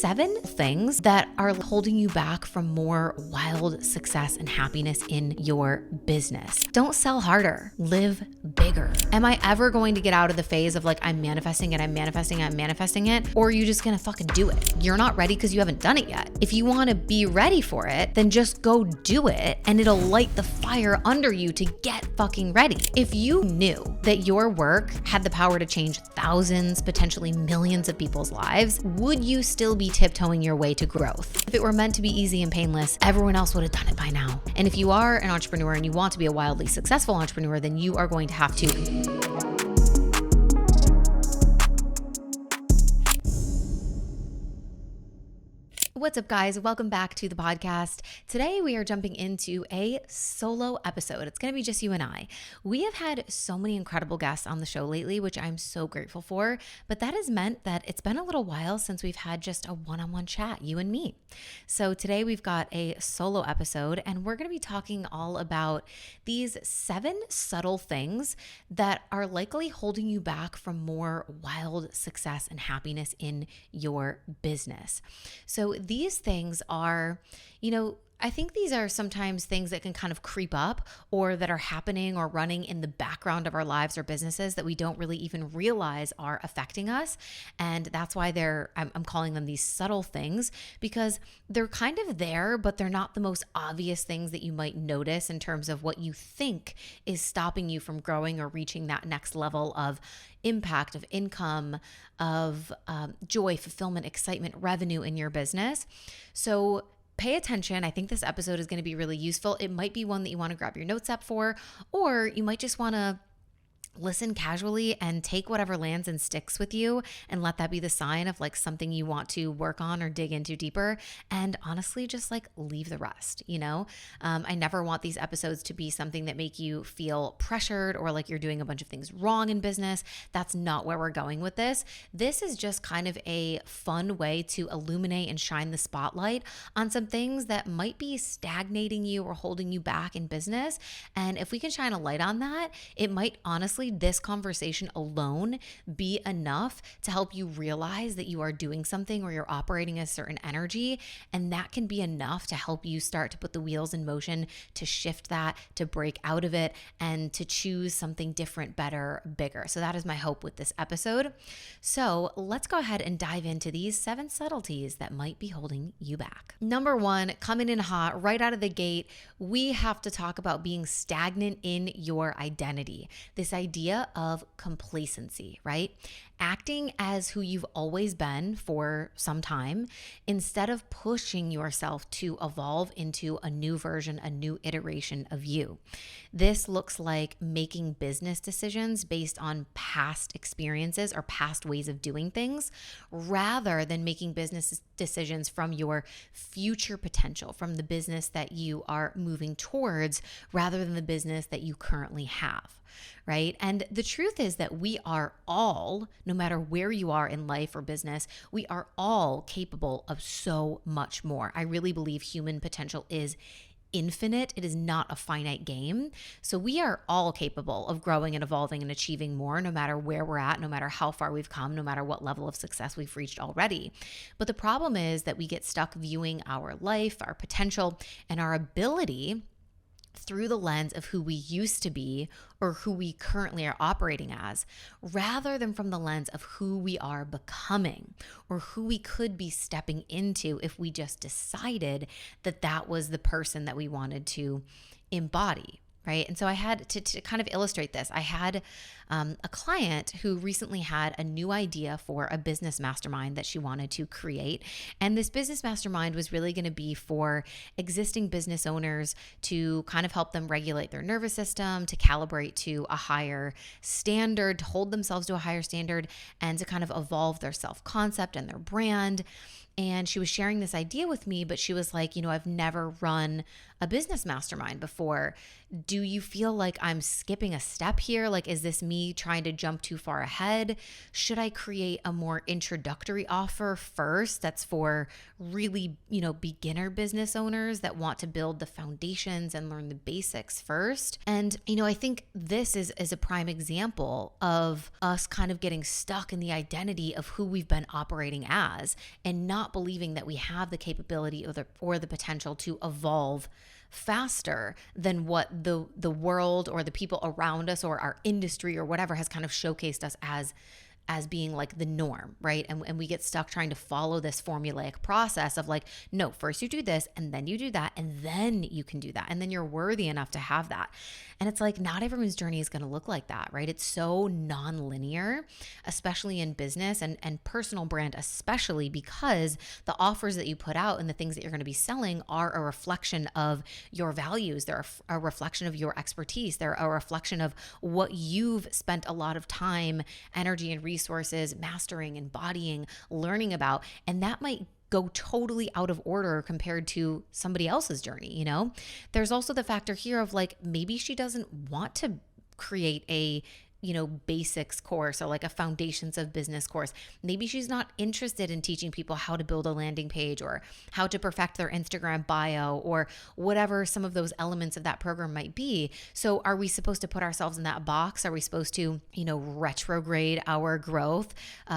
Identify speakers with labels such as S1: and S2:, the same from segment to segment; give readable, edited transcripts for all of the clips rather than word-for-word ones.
S1: 7 things that are holding you back from more wild success and happiness in your business. Don't sell harder, live bigger. Am I ever going to get out of the phase of like, I'm manifesting it, or are you just gonna fucking do it? You're not ready because you haven't done it yet. If you wanna be ready for it, then just go do it and it'll light the fire under you to get fucking ready. If you knew that your work had the power to change thousands, potentially millions of people's lives, would you still be tiptoeing your way to growth? If it were meant to be easy and painless, everyone else would have done it by now. And if you are an entrepreneur and you want to be a wildly successful entrepreneur, then you are going to have to What's up, guys? Welcome back to the podcast. Today, we are jumping into a solo episode. It's going to be just you and I. We have had so many incredible guests on the show lately, which I'm so grateful for, but that has meant that it's been a little while since we've had just a one-on-one chat, you and me. So today, we've got a solo episode, and we're going to be talking all about these 7 subtle things that are likely holding you back from more wild success and happiness in your business. So these things are, I think these are sometimes things that can kind of creep up or that are happening or running in the background of our lives or businesses that we don't really even realize are affecting us. And that's why I'm calling them these subtle things, because they're kind of there, but they're not the most obvious things that you might notice in terms of what you think is stopping you from growing or reaching that next level of impact, of income, of joy, fulfillment, excitement, revenue in your business. So pay attention. I think this episode is going to be really useful. It might be one that you want to grab your notes app for, or you might just want to listen casually and take whatever lands and sticks with you and let that be the sign of like something you want to work on or dig into deeper. And honestly, just like leave the rest, I never want these episodes to be something that make you feel pressured or like you're doing a bunch of things wrong in business. That's not where we're going with this. This is just kind of a fun way to illuminate and shine the spotlight on some things that might be stagnating you or holding you back in business. And if we can shine a light on that, it might honestly, this conversation alone be enough to help you realize that you are doing something or you're operating a certain energy. And that can be enough to help you start to put the wheels in motion, to shift that, to break out of it, and to choose something different, better, bigger. So that is my hope with this episode. So let's go ahead and dive into these 7 subtleties that might be holding you back. Number 1, coming in hot right out of the gate, we have to talk about being stagnant in your identity. This idea of complacency, right? Acting as who you've always been for some time instead of pushing yourself to evolve into a new version, a new iteration of you. This looks like making business decisions based on past experiences or past ways of doing things, rather than making business decisions from your future potential, from the business that you are moving towards, rather than the business that you currently have. Right? And the truth is that we are all, no matter where you are in life or business, we are all capable of so much more. I really believe human potential is infinite. It is not a finite game. So we are all capable of growing and evolving and achieving more, no matter where we're at, no matter how far we've come, no matter what level of success we've reached already. But the problem is that we get stuck viewing our life, our potential, and our ability through the lens of who we used to be or who we currently are operating as, rather than from the lens of who we are becoming or who we could be stepping into if we just decided that that was the person that we wanted to embody. Right. And so I had to kind of illustrate this. I had a client who recently had a new idea for a business mastermind that she wanted to create. And this business mastermind was really going to be for existing business owners to kind of help them regulate their nervous system, to calibrate to a higher standard, to hold themselves to a higher standard, and to kind of evolve their self-concept and their brand. And she was sharing this idea with me, but she was like, I've never run a business mastermind before. Do you feel like I'm skipping a step here? Like, is this me trying to jump too far ahead? Should I create a more introductory offer first that's for really, beginner business owners that want to build the foundations and learn the basics first? And, I think this is a prime example of us kind of getting stuck in the identity of who we've been operating as and not not believing that we have the capability or the potential to evolve faster than what the world or the people around us or our industry or whatever has kind of showcased us as being like the norm, right? And we get stuck trying to follow this formulaic process of like, no, first you do this and then you do that and then you can do that. And then you're worthy enough to have that. And it's like, not everyone's journey is going to look like that, right? It's so non-linear, especially in business and personal brand, especially because the offers that you put out and the things that you're going to be selling are a reflection of your values. They're a reflection of your expertise. They're a reflection of what you've spent a lot of time, energy, and resources mastering, embodying, learning about. And that might go totally out of order compared to somebody else's journey, you know? There's also the factor here of like, maybe she doesn't want to create a basics course or like a foundations of business course. Maybe she's not interested in teaching people how to build a landing page or how to perfect their Instagram bio or whatever some of those elements of that program might be. So are we supposed to put ourselves in that box? Are we supposed to, retrograde our growth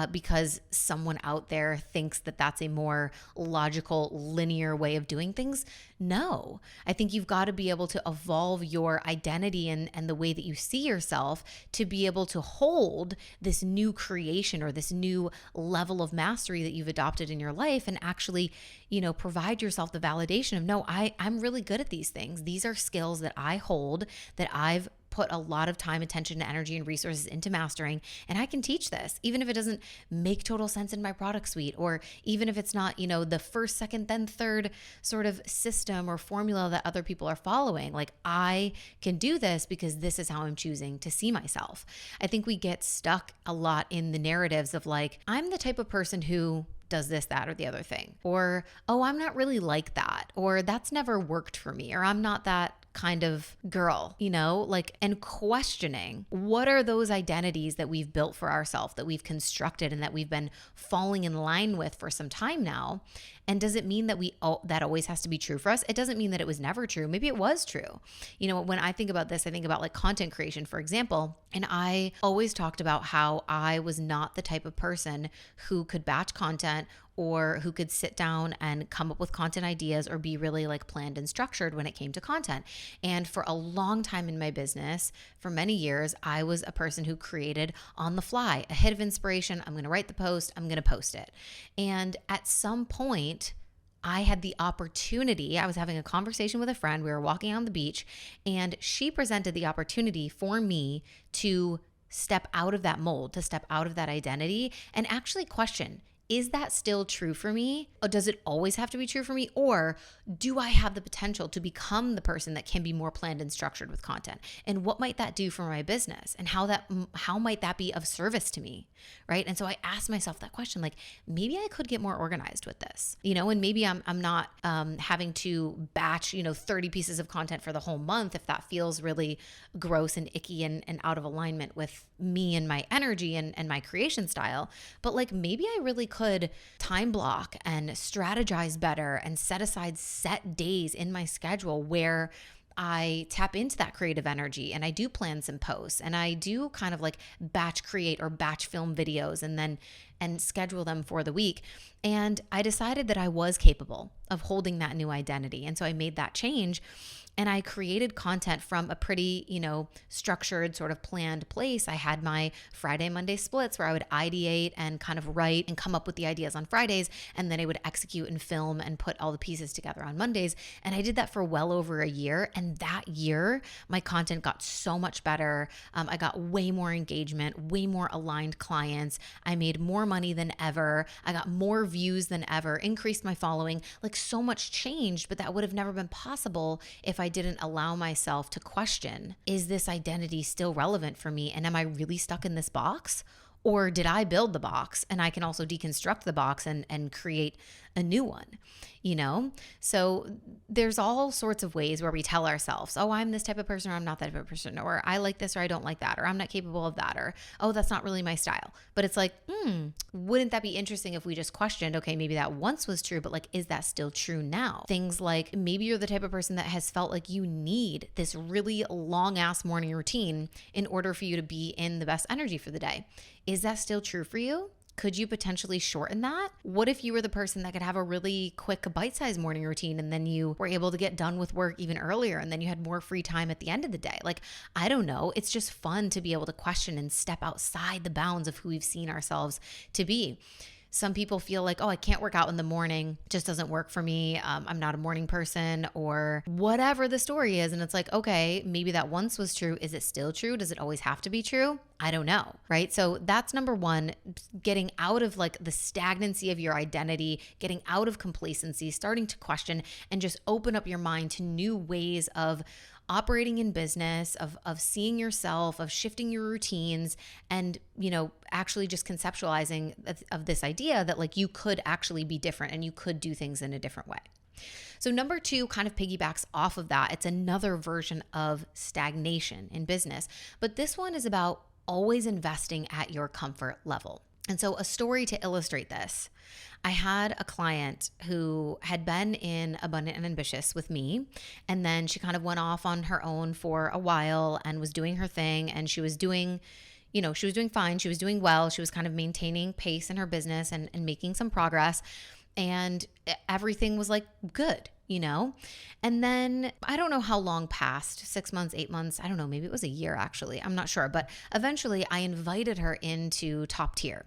S1: because someone out there thinks that that's a more logical, linear way of doing things? No, I think you've got to be able to evolve your identity and the way that you see yourself to be able to hold this new creation or this new level of mastery that you've adopted in your life and actually, provide yourself the validation of, no, I'm really good at these things. These are skills that I hold, that I've put a lot of time, attention, energy, and resources into mastering, and I can teach this, even if it doesn't make total sense in my product suite, or even if it's not, the first, second, then third sort of system or formula that other people are following. Like, I can do this because this is how I'm choosing to see myself. I think we get stuck a lot in the narratives of like, I'm the type of person who does this, that, or the other thing. Or, oh, I'm not really like that. Or that's never worked for me. Or I'm not that kind of girl, and questioning what are those identities that we've built for ourselves, that we've constructed and that we've been falling in line with for some time now. And does it mean that that always has to be true for us? It doesn't mean that it was never true. Maybe it was true. When I think about this, I think about like content creation, for example. And I always talked about how I was not the type of person who could batch content or who could sit down and come up with content ideas or be really like planned and structured when it came to content. And for a long time in my business, for many years, I was a person who created on the fly, a hit of inspiration. I'm going to write the post, I'm going to post it. And at some point, I had the opportunity, I was having a conversation with a friend, we were walking on the beach, and she presented the opportunity for me to step out of that mold, to step out of that identity and actually question, is that still true for me? Or does it always have to be true for me? Or do I have the potential to become the person that can be more planned and structured with content? And what might that do for my business? And how might that be of service to me, right? And so I asked myself that question, like, maybe I could get more organized with this, and maybe I'm not having to batch, 30 pieces of content for the whole month if that feels really gross and icky and out of alignment with me and my energy and my creation style. But like, maybe I really could time block and strategize better and set aside set days in my schedule where I tap into that creative energy and I do plan some posts and I do kind of like batch create or batch film videos and schedule them for the week. And I decided that I was capable of holding that new identity. And so I made that change. And I created content from a pretty, structured, sort of planned place. I had my Friday, Monday splits where I would ideate and kind of write and come up with the ideas on Fridays. And then I would execute and film and put all the pieces together on Mondays. And I did that for well over a year. And that year, my content got so much better. I got way more engagement, way more aligned clients. I made more money than ever. I got more views than ever, increased my following. Like, so much changed, but that would have never been possible if I didn't allow myself to question, is this identity still relevant for me? And am I really stuck in this box? Or did I build the box and I can also deconstruct the box and create a new one, So there's all sorts of ways where we tell ourselves, oh, I'm this type of person or I'm not that type of person, or I like this or I don't like that, or I'm not capable of that, or, oh, that's not really my style. But it's like, wouldn't that be interesting if we just questioned, okay, maybe that once was true, but like, is that still true now? Things like maybe you're the type of person that has felt like you need this really long ass morning routine in order for you to be in the best energy for the day. Is that still true for you? Could you potentially shorten that? What if you were the person that could have a really quick bite-sized morning routine and then you were able to get done with work even earlier and then you had more free time at the end of the day? Like, I don't know. It's just fun to be able to question and step outside the bounds of who we've seen ourselves to be. Some people feel like, oh, I can't work out in the morning. It just doesn't work for me. I'm not a morning person, or whatever the story is. And it's like, okay, maybe that once was true. Is it still true? Does it always have to be true? I don't know, right? So that's number one, getting out of like the stagnancy of your identity, getting out of complacency, starting to question and just open up your mind to new ways of operating in business, of seeing yourself, of shifting your routines, and, actually just conceptualizing of this idea that like you could actually be different and you could do things in a different way. So number two kind of piggybacks off of that. It's another version of stagnation in business, but this one is about always investing at your comfort level. And so a story to illustrate this, I had a client who had been in Abundant and Ambitious with me, and then she kind of went off on her own for a while and was doing her thing, and she was doing fine. She was doing well. She was kind of maintaining pace in her business and making some progress, and everything was like good. And then I don't know how long passed, 6 months, 8 months. I don't know. Maybe it was a year actually. I'm not sure. But eventually I invited her into Top Tier.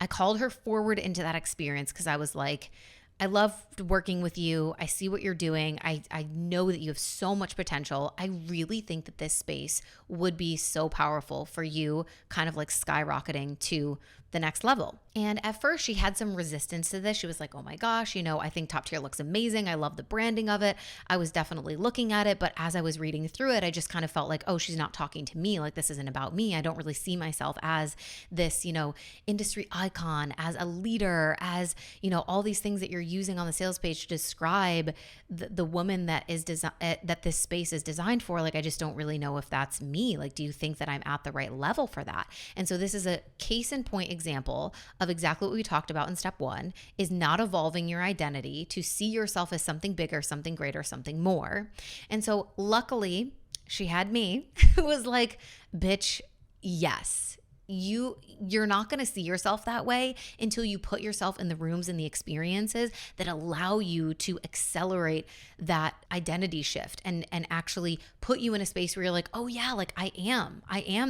S1: I called her forward into that experience because I was like, I love working with you. I see what you're doing. I know that you have so much potential. I really think that this space would be so powerful for you, kind of like skyrocketing to the next level. And at first she had some resistance to this. She was like, oh my gosh, I think Top Tier looks amazing. I love the branding of it. I was definitely looking at it, but as I was reading through it, I just kind of felt like, oh, she's not talking to me. Like, this isn't about me. I don't really see myself as this, industry icon, as a leader, as, all these things that you're using on the sales page to describe the woman that is that this space is designed for. Like, I just don't really know if that's me. Like, do you think that I'm at the right level for that? And so this is a case in point example of exactly what we talked about in step one, is not evolving your identity to see yourself as something bigger, something greater, something more. And so luckily she had me who was like, bitch, yes. You're not going to see yourself that way until you put yourself in the rooms and the experiences that allow you to accelerate that identity shift and actually put you in a space where you're like, oh yeah, like I am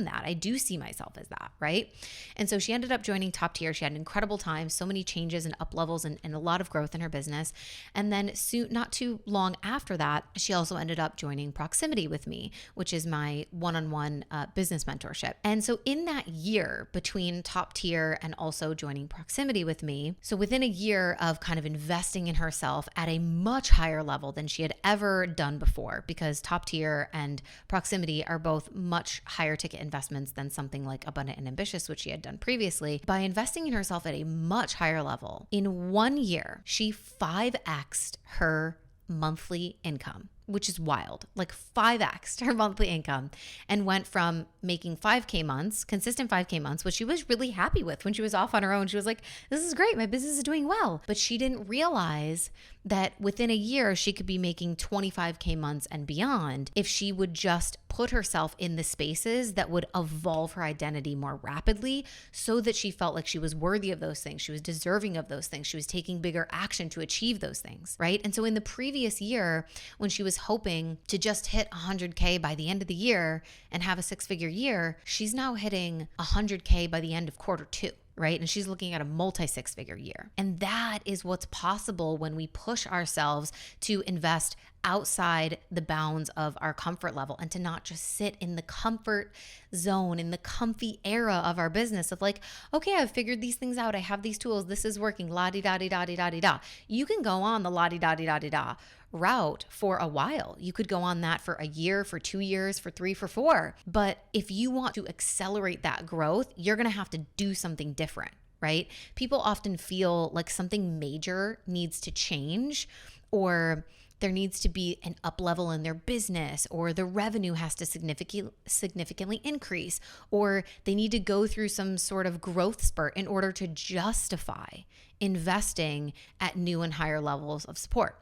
S1: that. I do see myself as that, right? And so she ended up joining Top Tier. She had an incredible time, so many changes and up levels and a lot of growth in her business. And then soon, not too long after that, she also ended up joining Proximity with me, which is my one-on-one business mentorship. And so in that year between Top Tier and also joining Proximity with me, so within a year of kind of investing in herself at a much higher level than she had ever done before, because Top Tier and Proximity are both much higher ticket investments than something like Abundant and Ambitious, which she had done previously. By investing in herself at a much higher level, in 1 year, she 5x'd her monthly income, which is wild, like 5x'd her monthly income, and went from making 5K months, consistent 5K months, which she was really happy with when she was off on her own. She was like, this is great. My business is doing well. But she didn't realize that within a year, she could be making 25K months and beyond if she would just put herself in the spaces that would evolve her identity more rapidly so that she felt like she was worthy of those things. She was deserving of those things. She was taking bigger action to achieve those things, right? And so in the previous year, when she was hoping to just hit 100K by the end of the year and have a 6-figure year, she's now hitting 100K by the end of quarter 2. Right? And she's looking at a multi-6-figure year. And that is what's possible when we push ourselves to invest outside the bounds of our comfort level and to not just sit in the comfort zone, in the comfy era of our business of like, okay, I've figured these things out. I have these tools. This is working. La-di-da-di-da-di-da-di-da. You can go on the la-di-da-di-da-di-da route for a while. You could go on that for a year, for 2 years, for 3, for 4. But if you want to accelerate that growth, you're going to have to do something different, right? People often feel like something major needs to change, or there needs to be an up level in their business, or the revenue has to significantly increase, or they need to go through some sort of growth spurt in order to justify investing at new and higher levels of support.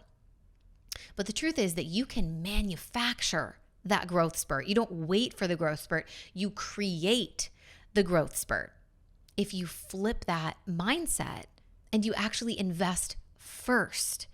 S1: But the truth is that you can manufacture that growth spurt. You don't wait for the growth spurt. You create the growth spurt. if you flip that mindset and you actually invest first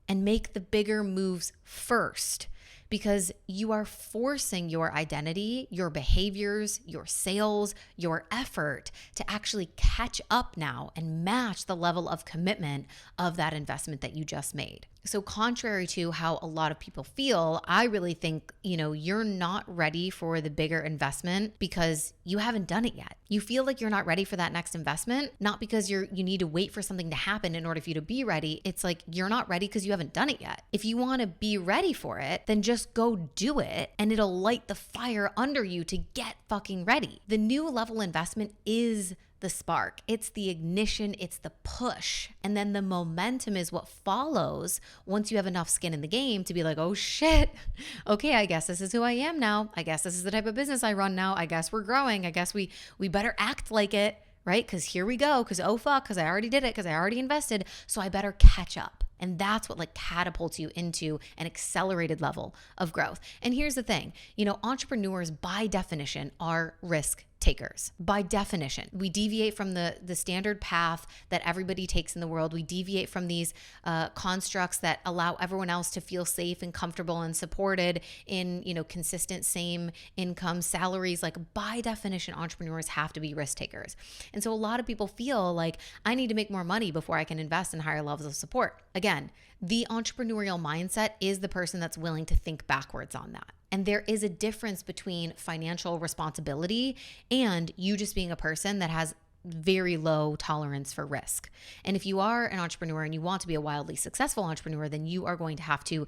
S1: and make the bigger moves first, because you are forcing your identity, your behaviors, your sales, your effort to actually catch up now and match the level of commitment of that investment that you just made. So contrary to how a lot of people feel, I really think, you're not ready for the bigger investment because you haven't done it yet. You feel like you're not ready for that next investment, not because you need to wait for something to happen in order for you to be ready. It's like you're not ready because you haven't done it yet. If you want to be ready for it, then just go do it and it'll light the fire under you to get fucking ready. The new level investment is the spark. It's the ignition, it's the push. And then the momentum is what follows once you have enough skin in the game to be like, oh shit, okay, I guess this is who I am now. I guess this is the type of business I run now. I guess we're growing. I guess we better act like it, right? Because here we go. Because oh fuck, because I already did it, because I already invested. So I better catch up. And that's what catapults you into an accelerated level of growth. And here's the thing, entrepreneurs by definition are risk takers. By definition, we deviate from the standard path that everybody takes in the world. We deviate from these constructs that allow everyone else to feel safe and comfortable and supported in, consistent same income salaries. By definition, entrepreneurs have to be risk takers. And so a lot of people feel like I need to make more money before I can invest in higher levels of support. Again, the entrepreneurial mindset is the person that's willing to think backwards on that. And there is a difference between financial responsibility and you just being a person that has very low tolerance for risk. And if you are an entrepreneur and you want to be a wildly successful entrepreneur, then you are going to have to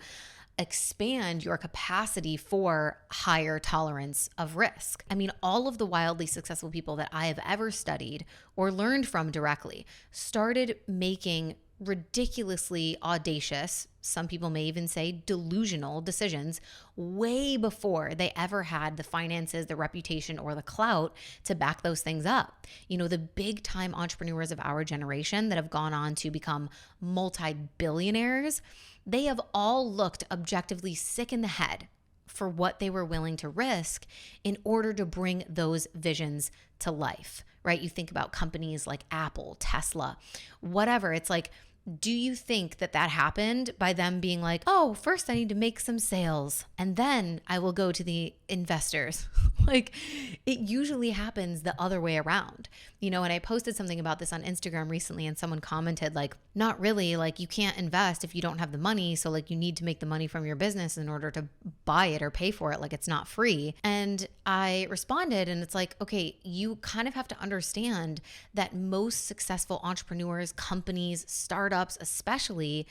S1: expand your capacity for higher tolerance of risk. I mean, all of the wildly successful people that I have ever studied or learned from directly started making ridiculously audacious, some people may even say delusional decisions way before they ever had the finances, the reputation, or the clout to back those things up. The big time entrepreneurs of our generation that have gone on to become multi-billionaires, they have all looked objectively sick in the head for what they were willing to risk in order to bring those visions to life, right? You think about companies like Apple, Tesla, whatever. It's like, do you think that happened by them being like, oh, first I need to make some sales and then I will go to the investors? It usually happens the other way around, and I posted something about this on Instagram recently and someone commented not really, you can't invest if you don't have the money. So you need to make the money from your business in order to buy it or pay for it. It's not free. And I responded and it's like, okay, you kind of have to understand that most successful entrepreneurs, companies, startups, especially,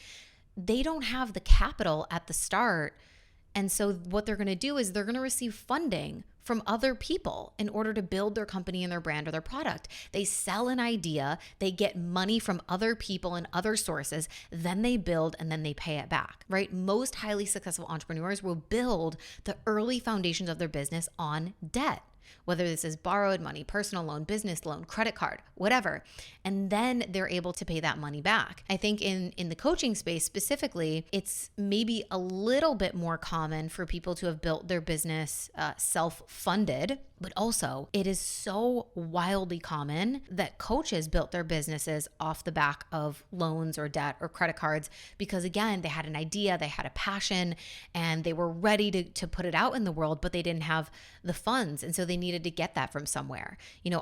S1: they don't have the capital at the start. And so what they're going to do is they're going to receive funding from other people in order to build their company and their brand or their product. They sell an idea, they get money from other people and other sources, then they build and then they pay it back, right? Most highly successful entrepreneurs will build the early foundations of their business on debt. Whether this is borrowed money, personal loan, business loan, credit card, whatever. And then they're able to pay that money back. I think in the coaching space specifically, it's maybe a little bit more common for people to have built their business self-funded, but also it is so wildly common that coaches built their businesses off the back of loans or debt or credit cards because, again, they had an idea, they had a passion, and they were ready to put it out in the world, but they didn't have the funds. And so they needed to get that from somewhere.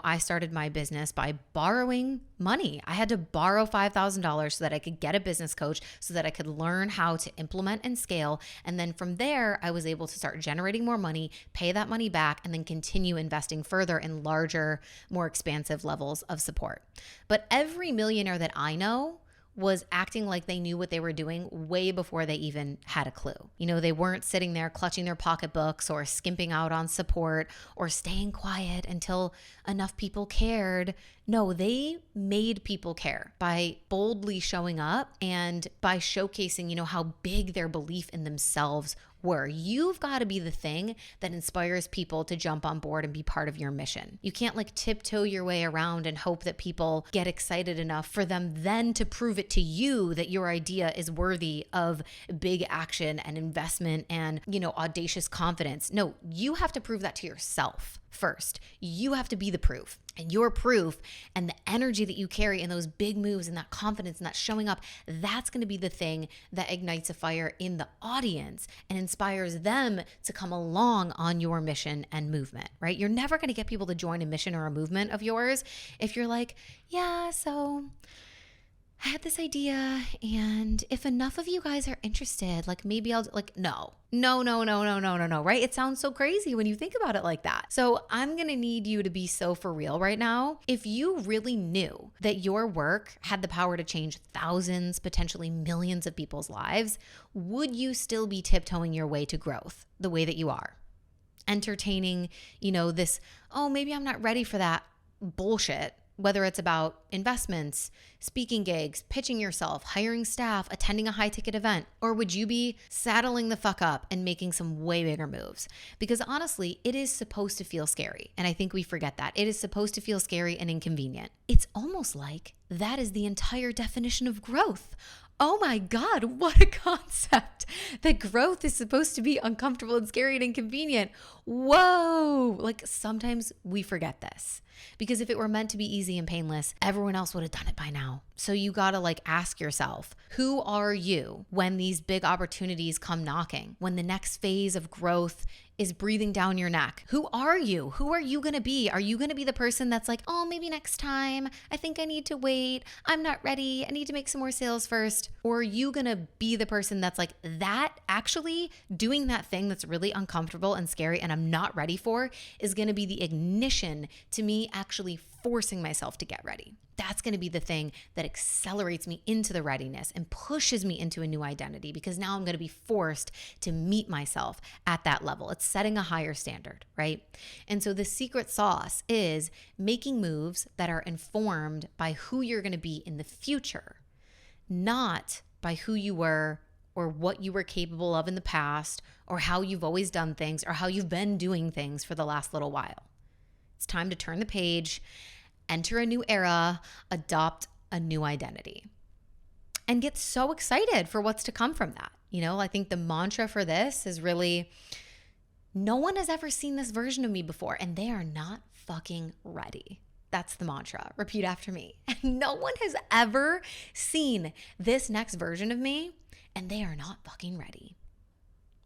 S1: I started my business by borrowing money. I had to borrow $5,000 so that I could get a business coach, so that I could learn how to implement and scale. And then from there, I was able to start generating more money, pay that money back, and then continue investing further in larger, more expansive levels of support. But every millionaire that I know was acting like they knew what they were doing way before they even had a clue. They weren't sitting there clutching their pocketbooks or skimping out on support or staying quiet until enough people cared. No, they made people care by boldly showing up and by showcasing, how big their belief in themselves were. You've got to be the thing that inspires people to jump on board and be part of your mission. You can't tiptoe your way around and hope that people get excited enough for them then to prove it to you that your idea is worthy of big action and investment and, audacious confidence. No, you have to prove that to yourself first. You have to be the proof. And your proof and the energy that you carry in those big moves and that confidence and that showing up, that's going to be the thing that ignites a fire in the audience and inspires them to come along on your mission and movement, right? You're never going to get people to join a mission or a movement of yours if you're like, yeah, so I had this idea, and if enough of you guys are interested, like maybe I'll no, right? It sounds so crazy when you think about it like that. So I'm going to need you to be so for real right now. If you really knew that your work had the power to change thousands, potentially millions of people's lives, would you still be tiptoeing your way to growth the way that you are? Entertaining, this, oh, maybe I'm not ready for that bullshit. Whether it's about investments, speaking gigs, pitching yourself, hiring staff, attending a high-ticket event, or would you be saddling the fuck up and making some way bigger moves? Because honestly, it is supposed to feel scary. And I think we forget that. It is supposed to feel scary and inconvenient. It's almost like that is the entire definition of growth. Oh my God, what a concept that growth is supposed to be uncomfortable and scary and inconvenient. Whoa, like sometimes we forget this because if it were meant to be easy and painless, everyone else would have done it by now. So you gotta ask yourself, who are you when these big opportunities come knocking? When the next phase of growth is breathing down your neck? Who are you? Who are you gonna be? Are you gonna be the person that's like, oh, maybe next time. I think I need to wait. I'm not ready. I need to make some more sales first. Or are you gonna be the person that's like, that actually doing that thing that's really uncomfortable and scary and I'm not ready for is gonna be the ignition to me actually forcing myself to get ready. That's going to be the thing that accelerates me into the readiness and pushes me into a new identity because now I'm going to be forced to meet myself at that level. It's setting a higher standard, right? And so the secret sauce is making moves that are informed by who you're going to be in the future, not by who you were or what you were capable of in the past or how you've always done things or how you've been doing things for the last little while. It's time to turn the page, enter a new era, adopt a new identity, and get so excited for what's to come from that. I think the mantra for this is really, no one has ever seen this version of me before, and they are not fucking ready. That's the mantra. Repeat after me. No one has ever seen this next version of me, and they are not fucking ready.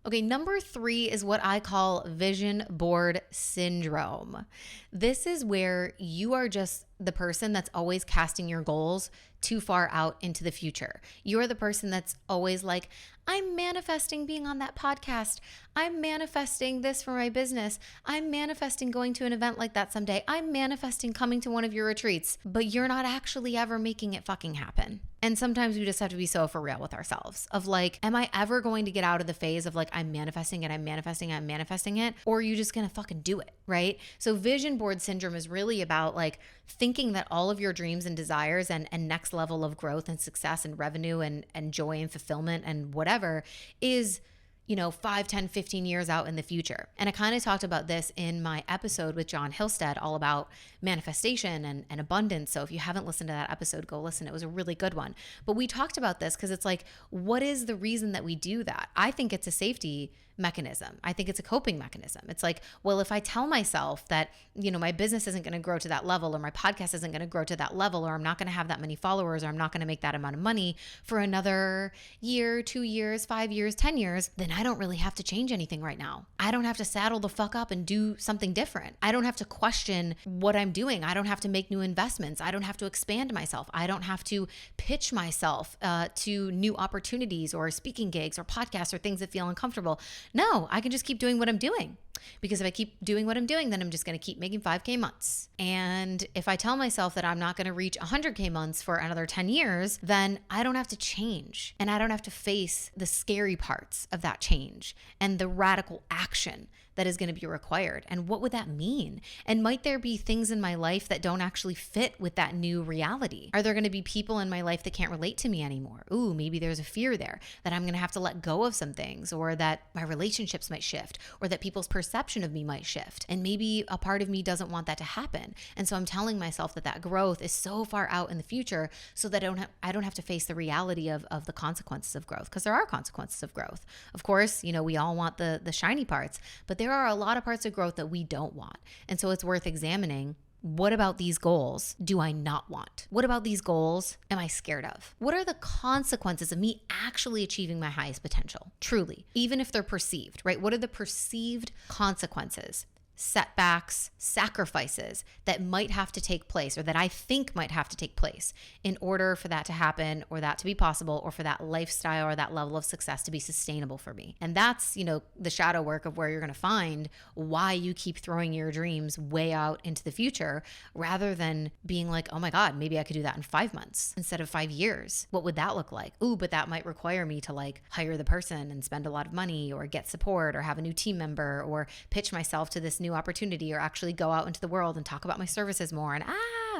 S1: Okay, number 3 is what I call vision board syndrome. This is where you are just the person that's always casting your goals too far out into the future. You're the person that's always like, I'm manifesting being on that podcast. I'm manifesting this for my business. I'm manifesting going to an event like that someday. I'm manifesting coming to one of your retreats, but you're not actually ever making it fucking happen. And sometimes we just have to be so for real with ourselves of like, am I ever going to get out of the phase of like, I'm manifesting it, I'm manifesting it, I'm manifesting it, or are you just going to fucking do it, right? So vision board syndrome is really about like thinking that all of your dreams and desires and next level of growth and success and revenue and joy and fulfillment and whatever is 5, 10, 15 years out in the future. And I kind of talked about this in my episode with John Hillstead, all about manifestation and abundance. So if you haven't listened to that episode, go listen. It was a really good one. But we talked about this because it's like, what is the reason that we do that? I think it's a safety mechanism. I think it's a coping mechanism. It's like, well, if I tell myself that, my business isn't going to grow to that level, or my podcast isn't going to grow to that level, or I'm not going to have that many followers, or I'm not going to make that amount of money for another year, 2 years, 5 years, 10 years, then I don't really have to change anything right now. I don't have to saddle the fuck up and do something different. I don't have to question what I'm doing. I don't have to make new investments. I don't have to expand myself. I don't have to pitch myself to new opportunities or speaking gigs or podcasts or things that feel uncomfortable. No, I can just keep doing what I'm doing. Because if I keep doing what I'm doing, then I'm just going to keep making 5K months. And if I tell myself that I'm not going to reach 100K months for another 10 years, then I don't have to change. And I don't have to face the scary parts of that change and the radical action that is going to be required. And what would that mean? And might there be things in my life that don't actually fit with that new reality? Are there going to be people in my life that can't relate to me anymore? Ooh, maybe there's a fear there that I'm going to have to let go of some things, or that my relationships might shift, or that people's perception of me might shift. And maybe a part of me doesn't want that to happen. And so I'm telling myself that growth is so far out in the future so that I don't have to face the reality of the consequences of growth, because there are consequences of growth. Of course, we all want the shiny parts, but there there are a lot of parts of growth that we don't want. And so it's worth examining, what about these goals do I not want? What about these goals am I scared of? What are the consequences of me actually achieving my highest potential? Truly, even if they're perceived, right? What are the perceived consequences, setbacks, sacrifices that might have to take place, or that I think might have to take place in order for that to happen, or that to be possible, or for that lifestyle or that level of success to be sustainable for me? And that's, the shadow work of where you're going to find why you keep throwing your dreams way out into the future, rather than being like, oh my God, maybe I could do that in 5 months instead of 5 years. What would that look like? Ooh, but that might require me to hire the person and spend a lot of money, or get support, or have a new team member, or pitch myself to this new opportunity, or actually go out into the world and talk about my services more, and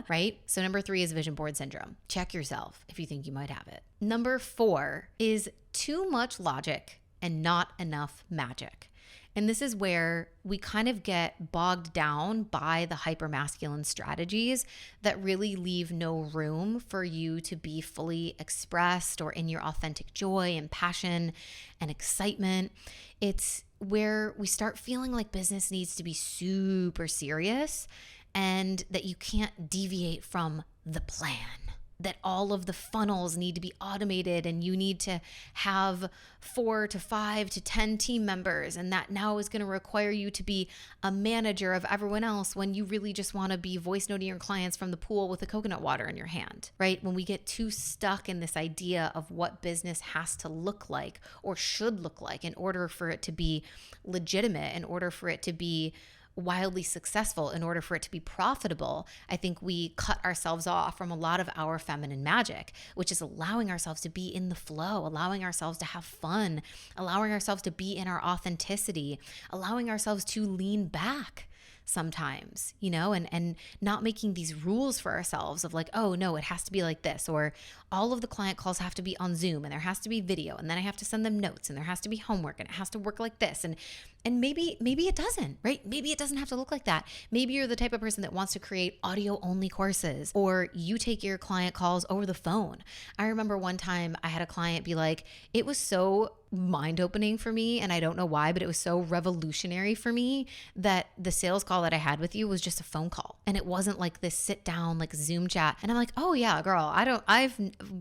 S1: right? So number 3 is vision board syndrome. Check yourself if you think you might have it. Number 4 is too much logic and not enough magic. And this is where we kind of get bogged down by the hypermasculine strategies that really leave no room for you to be fully expressed or in your authentic joy and passion and excitement. It's where we start feeling like business needs to be super serious, and that you can't deviate from the plan, that all of the funnels need to be automated, and you need to have 4 to 5 to 10 team members, and that now is going to require you to be a manager of everyone else, when you really just want to be voice noting your clients from the pool with the coconut water in your hand, right? When we get too stuck in this idea of what business has to look like or should look like in order for it to be legitimate, in order for it to be wildly successful, in order for it to be profitable, I think we cut ourselves off from a lot of our feminine magic, which is allowing ourselves to be in the flow, allowing ourselves to have fun, allowing ourselves to be in our authenticity, allowing ourselves to lean back sometimes, and not making these rules for ourselves of like, oh no, it has to be like this, or all of the client calls have to be on Zoom, and there has to be video, and then I have to send them notes, and there has to be homework, and it has to work like this. And maybe it doesn't, right? Maybe it doesn't have to look like that. Maybe you're the type of person that wants to create audio only courses, or you take your client calls over the phone. I remember one time I had a client be like, it was so mind-opening for me, and I don't know why, but it was so revolutionary for me that the sales call that I had with you was just a phone call, and it wasn't like this sit down like Zoom chat. And I'm like, oh yeah, girl,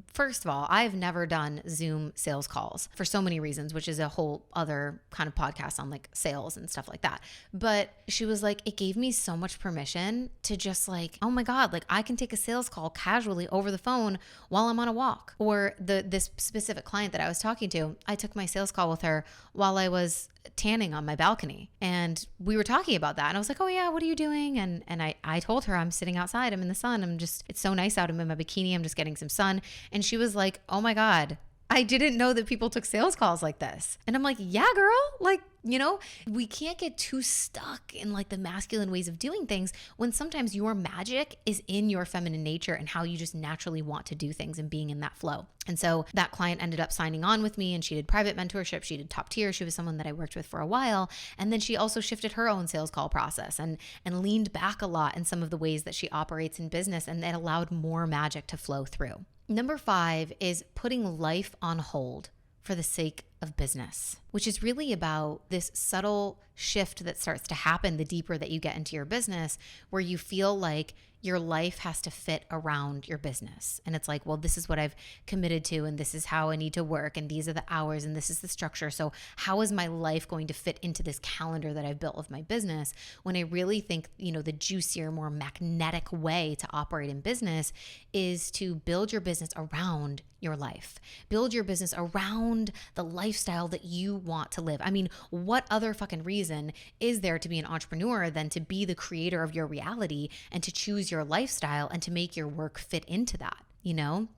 S1: first of all, I've never done Zoom sales calls for so many reasons, which is a whole other kind of podcast on like sales and stuff like that. But she was like, it gave me so much permission to just like, oh my God, like I can take a sales call casually over the phone while I'm on a walk. Or this specific client that I was talking to, I took my sales call with her while I was tanning on my balcony, and we were talking about that, and I was like, oh yeah, what are you doing? And I told her, I'm sitting outside, I'm in the sun, it's so nice out, I'm in my bikini, I'm just getting some sun. And she was like, oh my God, I didn't know that people took sales calls like this. And I'm like, yeah, girl, like, we can't get too stuck in like the masculine ways of doing things, when sometimes your magic is in your feminine nature and how you just naturally want to do things and being in that flow. And so that client ended up signing on with me, and she did private mentorship. She did top tier. She was someone that I worked with for a while. And then she also shifted her own sales call process and leaned back a lot in some of the ways that she operates in business. And it allowed more magic to flow through. Number 5 is putting life on hold for the sake of business, which is really about this subtle shift that starts to happen the deeper that you get into your business, where you feel like your life has to fit around your business. And it's like, well, this is what I've committed to, and this is how I need to work, and these are the hours, and this is the structure. So how is my life going to fit into this calendar that I've built of my business? When I really think, the juicier, more magnetic way to operate in business is to build your business around your life. Build your business around the lifestyle that you want to live. I mean, what other fucking reason is there to be an entrepreneur than to be the creator of your reality and to choose your lifestyle and to make your work fit into that,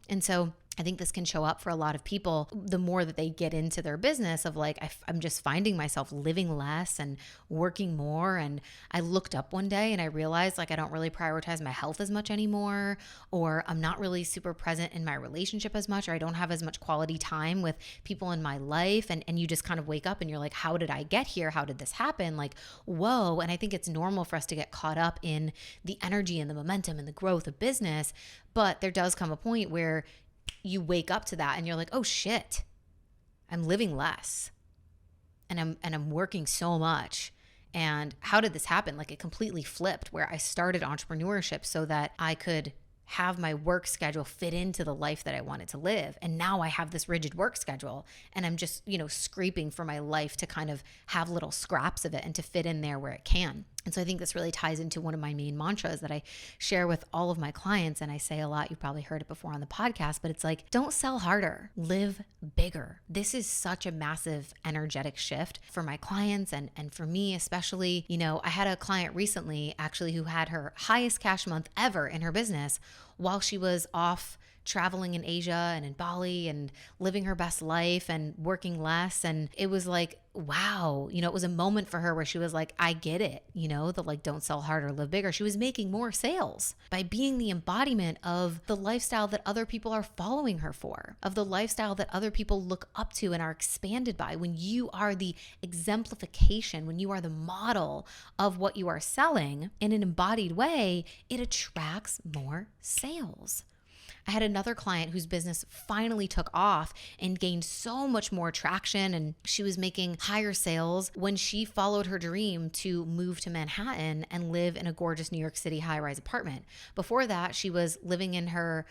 S1: And so I think this can show up for a lot of people the more that they get into their business of like, I'm just finding myself living less and working more. And I looked up one day and I realized like I don't really prioritize my health as much anymore, or I'm not really super present in my relationship as much, or I don't have as much quality time with people in my life. And you just kind of wake up and you're like, how did I get here? How did this happen? Like, whoa. And I think it's normal for us to get caught up in the energy and the momentum and the growth of business. But there does come a point where you wake up to that and you're like, oh shit, I'm living less and I'm working so much, And how did this happen? Like, it completely flipped, where I started entrepreneurship so that I could have my work schedule fit into the life that I wanted to live. And now I have this rigid work schedule, and I'm just, scraping for my life to kind of have little scraps of it and to fit in there where it can. And so I think this really ties into one of my main mantras that I share with all of my clients. And I say a lot, you've probably heard it before on the podcast, but it's like, don't sell harder, live bigger. This is such a massive energetic shift for my clients and for me especially. I had a client recently actually who had her highest cash month ever in her business while she was off traveling in Asia and in Bali and living her best life and working less. And it was like, wow, it was a moment for her where she was like, I get it, the like, don't sell harder, live bigger. She was making more sales by being the embodiment of the lifestyle that other people are following her for, of the lifestyle that other people look up to and are expanded by. When you are the exemplification, when you are the model of what you are selling in an embodied way, it attracts more sales. I had another client whose business finally took off and gained so much more traction, and she was making higher sales when she followed her dream to move to Manhattan and live in a gorgeous New York City high-rise apartment. Before that, she was living in her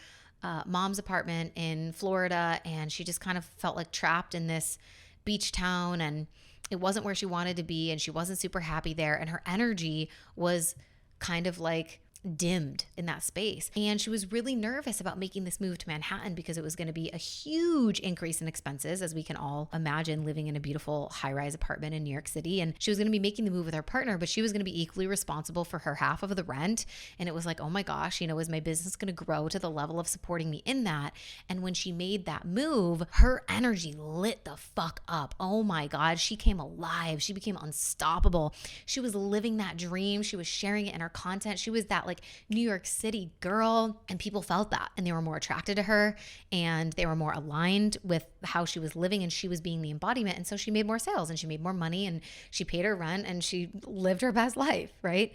S1: mom's apartment in Florida, and she just kind of felt like trapped in this beach town, and it wasn't where she wanted to be, and she wasn't super happy there, and her energy was kind of like dimmed in that space. And she was really nervous about making this move to Manhattan because it was going to be a huge increase in expenses, as we can all imagine, living in a beautiful high-rise apartment in New York City. And she was going to be making the move with her partner, but she was going to be equally responsible for her half of the rent. And it was like, oh my gosh, is my business going to grow to the level of supporting me in that? And when she made that move, her energy lit the fuck up. Oh my God, she came alive. She became unstoppable. She was living that dream. She was sharing it in her content. She was that like New York City girl, and people felt that, and they were more attracted to her, and they were more aligned with how she was living, and she was being the embodiment. And so she made more sales, and she made more money, and she paid her rent, and she lived her best life, right?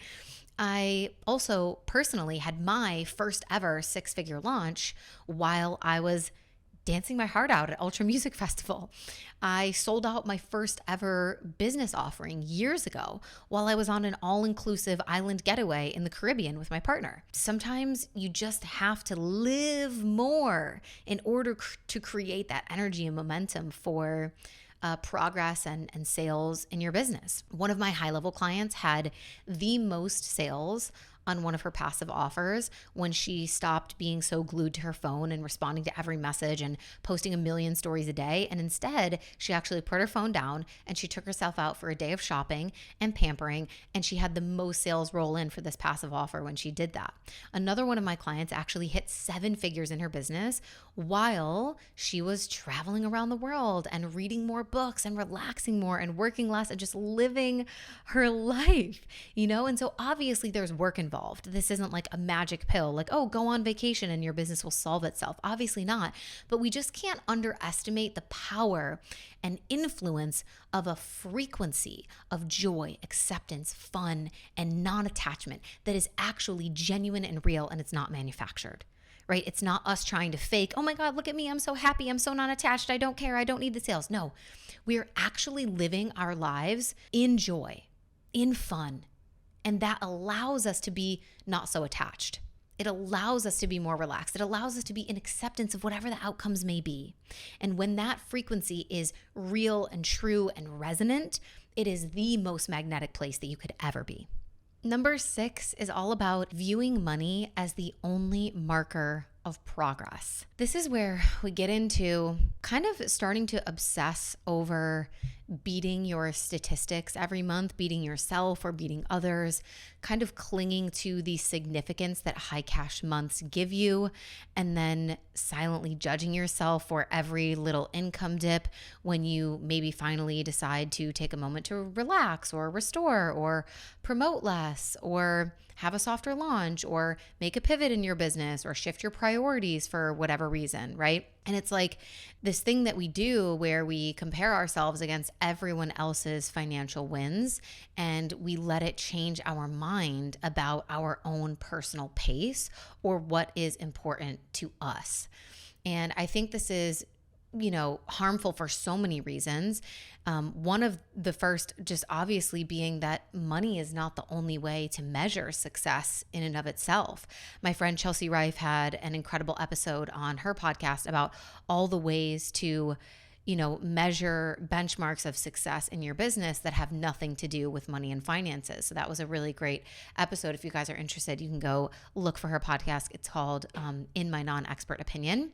S1: I also personally had my first ever 6-figure launch while I was dancing my heart out at Ultra Music Festival. I sold out my first ever business offering years ago while I was on an all-inclusive island getaway in the Caribbean with my partner. Sometimes you just have to live more in order to create that energy and momentum for progress and sales in your business. One of my high-level clients had the most sales on one of her passive offers when she stopped being so glued to her phone and responding to every message and posting a million stories a day. And instead, she actually put her phone down and she took herself out for a day of shopping and pampering. And she had the most sales roll in for this passive offer when she did that. Another one of my clients actually hit 7 figures in her business while she was traveling around the world and reading more books and relaxing more and working less and just living her life, And so obviously there's work involved. This isn't like a magic pill, like, oh, go on vacation and your business will solve itself. Obviously not. But we just can't underestimate the power and influence of a frequency of joy, acceptance, fun, and non-attachment that is actually genuine and real, and it's not manufactured. Right? It's not us trying to fake, oh my God, look at me, I'm so happy, I'm so non-attached, I don't care, I don't need the sales. No, we are actually living our lives in joy, in fun, and that allows us to be not so attached. It allows us to be more relaxed. It allows us to be in acceptance of whatever the outcomes may be. And when that frequency is real and true and resonant, it is the most magnetic place that you could ever be. Number 6 is all about viewing money as the only marker of progress. This is where we get into kind of starting to obsess over beating your statistics every month, beating yourself or beating others, kind of clinging to the significance that high cash months give you, and then silently judging yourself for every little income dip when you maybe finally decide to take a moment to relax or restore or promote less or have a softer launch or make a pivot in your business or shift your priorities for whatever reason, right? And it's like this thing that we do where we compare ourselves against everyone else's financial wins and we let it change our mind about our own personal pace or what is important to us. And I think this is harmful for so many reasons. One of the first, just obviously, being that money is not the only way to measure success in and of itself. My friend Chelsea Rife had an incredible episode on her podcast about all the ways to measure benchmarks of success in your business that have nothing to do with money and finances. So that was a really great episode. If you guys are interested, you can go look for her podcast. It's called In My Non-Expert Opinion.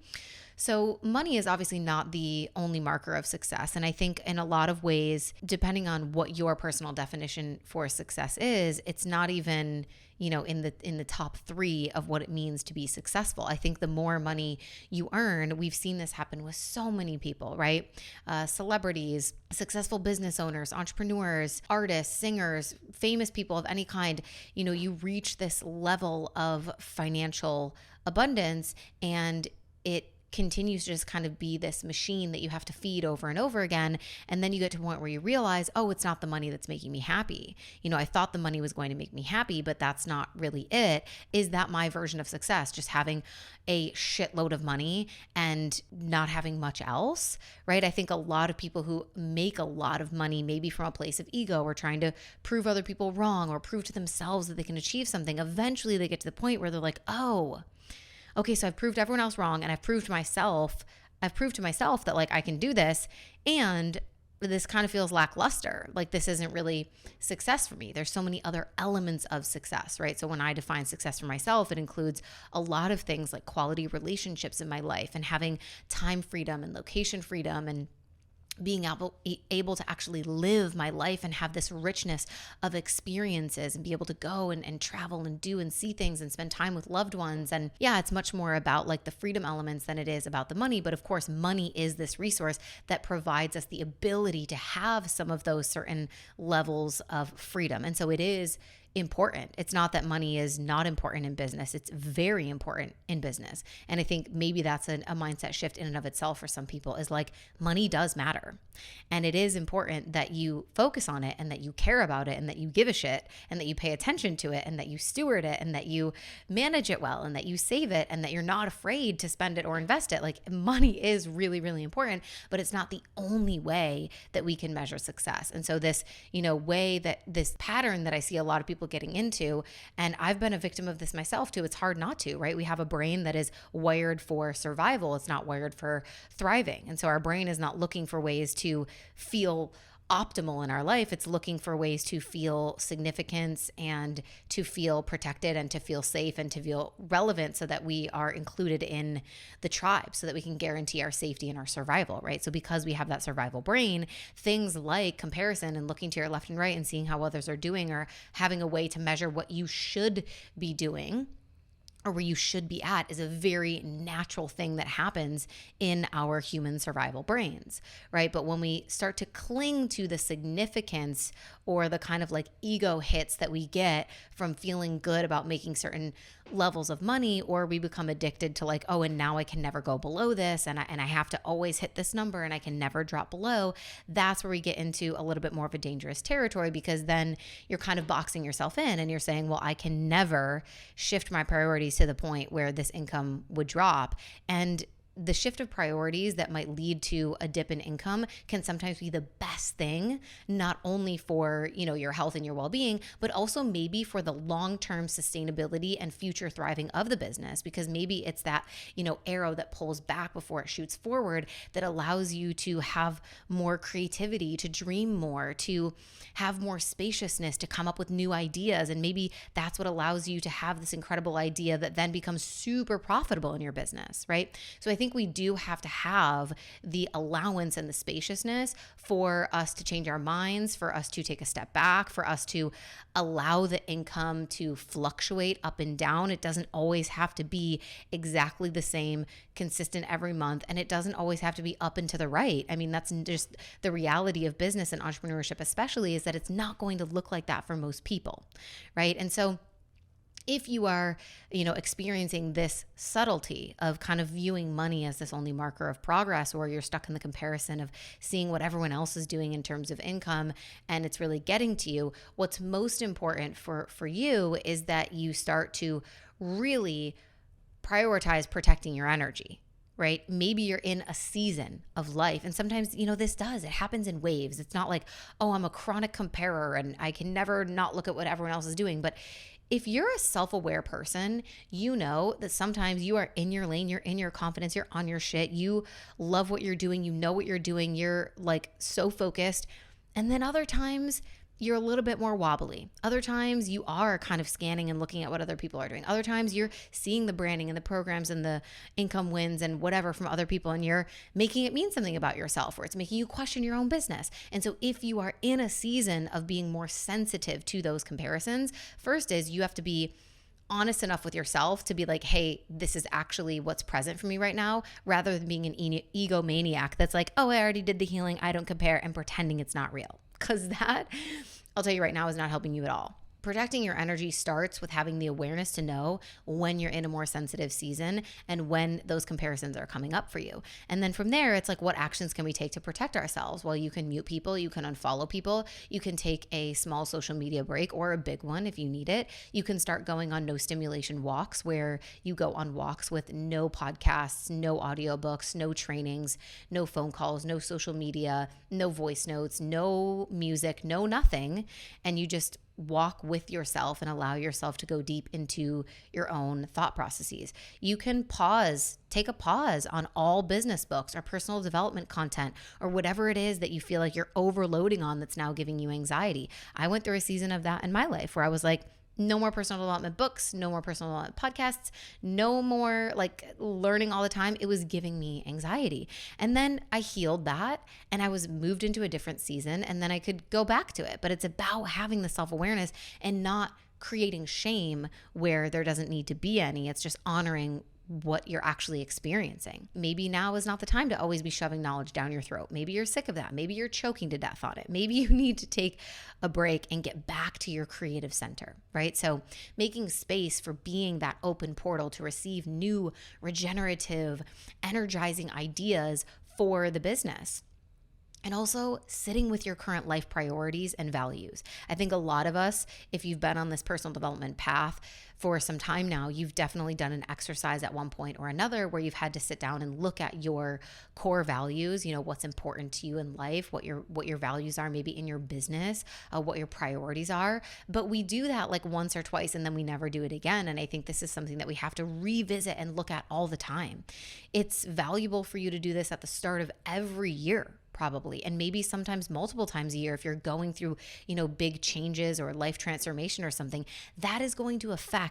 S1: So money is obviously not the only marker of success. And I think in a lot of ways, depending on what your personal definition for success is, it's not even, in the top 3 of what it means to be successful. I think the more money you earn, we've seen this happen with so many people, right? Celebrities, successful business owners, entrepreneurs, artists, singers, famous people of any kind, you reach this level of financial abundance, and it continues to just kind of be this machine that you have to feed over and over again. And then you get to a point where you realize, oh, it's not the money that's making me happy. I thought the money was going to make me happy, but that's not really it. Is that my version of success? Just having a shitload of money and not having much else, right? I think a lot of people who make a lot of money, maybe from a place of ego or trying to prove other people wrong or prove to themselves that they can achieve something, eventually they get to the point where they're like, oh, okay, so I've proved everyone else wrong, and I've proved to myself that like I can do this, and this kind of feels lackluster. Like this isn't really success for me. There's so many other elements of success, right? So when I define success for myself, it includes a lot of things like quality relationships in my life and having time freedom and location freedom and being able to actually live my life and have this richness of experiences and be able to go and travel and do and see things and spend time with loved ones. And yeah, it's much more about like the freedom elements than it is about the money. But of course, money is this resource that provides us the ability to have some of those certain levels of freedom. And so it is important. It's not that money is not important in business. It's very important in business. And I think maybe that's a mindset shift in and of itself for some people, is like money does matter. And it is important that you focus on it and that you care about it and that you give a shit and that you pay attention to it and that you steward it and that you manage it well and that you save it and that you're not afraid to spend it or invest it. Like money is really, really important, but it's not the only way that we can measure success. And so this, this pattern that I see a lot of people getting into, and I've been a victim of this myself too. It's hard not to, right? We have a brain that is wired for survival. It's not wired for thriving. And so our brain is not looking for ways to feel optimal in our life. It's looking for ways to feel significance and to feel protected and to feel safe and to feel relevant so that we are included in the tribe, so that we can guarantee our safety and our survival, right? So because we have that survival brain, things like comparison and looking to your left and right and seeing how others are doing, or having a way to measure what you should be doing or where you should be at, is a very natural thing that happens in our human survival brains, right? But when we start to cling to the significance or the kind of like ego hits that we get from feeling good about making certain levels of money, or we become addicted to like, oh, and now I can never go below this, and I have to always hit this number and I can never drop below, that's where we get into a little bit more of a dangerous territory, because then you're kind of boxing yourself in and you're saying, well, I can never shift my priorities to the point where this income would drop. And the shift of priorities that might lead to a dip in income can sometimes be the best thing, not only for, your health and your well-being, but also maybe for the long-term sustainability and future thriving of the business, because maybe it's that, arrow that pulls back before it shoots forward that allows you to have more creativity, to dream more, to have more spaciousness, to come up with new ideas. And maybe that's what allows you to have this incredible idea that then becomes super profitable in your business, right? So I think we do have to have the allowance and the spaciousness for us to change our minds, for us to take a step back, for us to allow the income to fluctuate up and down. It doesn't always have to be exactly the same, consistent every month, and it doesn't always have to be up and to the right. I mean, that's just the reality of business and entrepreneurship especially, is that it's not going to look like that for most people, right? And so if you are, experiencing this subtlety of kind of viewing money as this only marker of progress, or you're stuck in the comparison of seeing what everyone else is doing in terms of income and it's really getting to you, what's most important for you is that you start to really prioritize protecting your energy. right? Maybe you're in a season of life. And sometimes, it happens in waves. It's not like, oh, I'm a chronic comparer and I can never not look at what everyone else is doing. But if you're a self-aware person, you know that sometimes you are in your lane, you're in your confidence, you're on your shit, you love what you're doing, you know what you're doing, you're like so focused. And then other times you're a little bit more wobbly. Other times you are kind of scanning and looking at what other people are doing. Other times you're seeing the branding and the programs and the income wins and whatever from other people, and you're making it mean something about yourself, or it's making you question your own business. And so if you are in a season of being more sensitive to those comparisons, first is you have to be honest enough with yourself to be like, hey, this is actually what's present for me right now, rather than being an egomaniac that's like, oh, I already did the healing, I don't compare, and pretending it's not real. Because that, I'll tell you right now, is not helping you at all. Protecting your energy starts with having the awareness to know when you're in a more sensitive season and when those comparisons are coming up for you. And then from there, it's like, what actions can we take to protect ourselves? Well, you can mute people, you can unfollow people, you can take a small social media break or a big one if you need it. You can start going on no stimulation walks, where you go on walks with no podcasts, no audiobooks, no trainings, no phone calls, no social media, no voice notes, no music, no nothing. And you just walk with yourself and allow yourself to go deep into your own thought processes. You can take a pause on all business books or personal development content or whatever it is that you feel like you're overloading on that's now giving you anxiety. I went through a season of that in my life where I was like, no more personal development books, no more personal development podcasts, no more like learning all the time. It was giving me anxiety. And then I healed that and I was moved into a different season, and then I could go back to it. But it's about having the self-awareness and not creating shame where there doesn't need to be any. It's just honoring what you're actually experiencing. Maybe now is not the time to always be shoving knowledge down your throat. Maybe you're sick of that. Maybe you're choking to death on it. Maybe you need to take a break and get back to your creative center, right? So making space for being that open portal to receive new, regenerative, energizing ideas for the business. And also sitting with your current life priorities and values. I think a lot of us, if you've been on this personal development path for some time now, you've definitely done an exercise at one point or another where you've had to sit down and look at your core values, what's important to you in life, what your values are maybe in your business, what your priorities are. But we do that like once or twice and then we never do it again. And I think this is something that we have to revisit and look at all the time. It's valuable for you to do this at the start of every year, probably, and maybe sometimes multiple times a year if you're going through, big changes or life transformation or something. That is going to affect